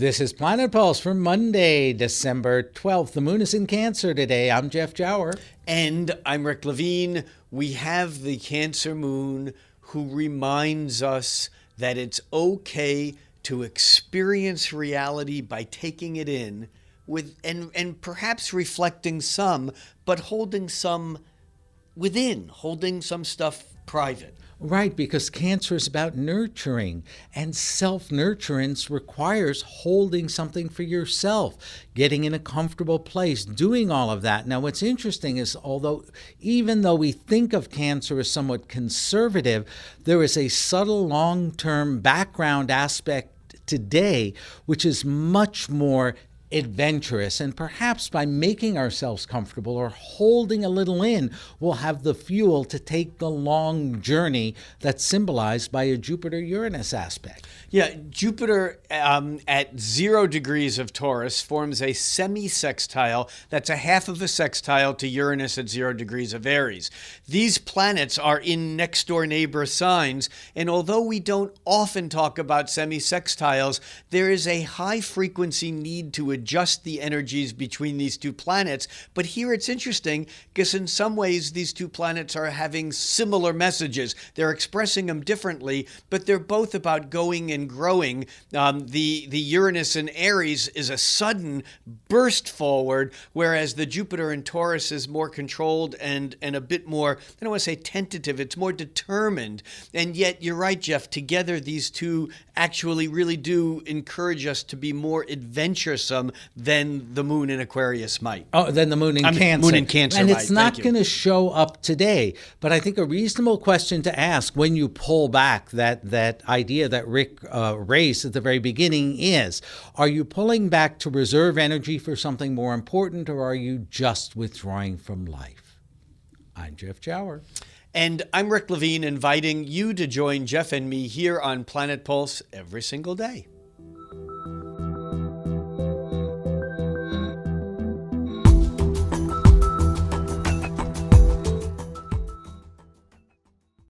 This is Planet Pulse for Monday, December 12th. The moon is in Cancer today. I'm Jeff Jower. And I'm Rick Levine. We have the Cancer moon who reminds us that it's okay to experience reality by taking it in with and perhaps reflecting some, but holding some within, holding some stuff private. Right, because Cancer is about nurturing, and self-nurturance requires holding something for yourself, getting in a comfortable place, doing all of that. Now, what's interesting is, even though we think of Cancer as somewhat conservative, there is a subtle long-term background aspect today, which is much more adventurous, and perhaps by making ourselves comfortable or holding a little in, we'll have the fuel to take the long journey that's symbolized by a Jupiter-Uranus aspect. Yeah, Jupiter at 0 degrees of Taurus forms a semi-sextile. That's a half of a sextile to Uranus at 0 degrees of Aries. These planets are in next-door neighbor signs, and although we don't often talk about semi-sextiles, there is a high-frequency need to adjust the energies between these two planets. But here it's interesting because in some ways these two planets are having similar messages. They're expressing them differently, but they're both about going and growing. The Uranus in Aries is a sudden burst forward, whereas the Jupiter in Taurus is more controlled and a bit more, I don't want to say tentative, it's more determined. And yet, you're right, Jeff, together these two actually really do encourage us to be more adventuresome than the moon in Aquarius might. Oh, than the moon in Cancer. Moon in Cancer and might. it's not going to show up today. But I think a reasonable question to ask when you pull back that idea that Rick raised at the very beginning is, are you pulling back to reserve energy for something more important, or are you just withdrawing from life? I'm Jeff Jower. And I'm Rick Levine, inviting you to join Jeff and me here on Planet Pulse every single day.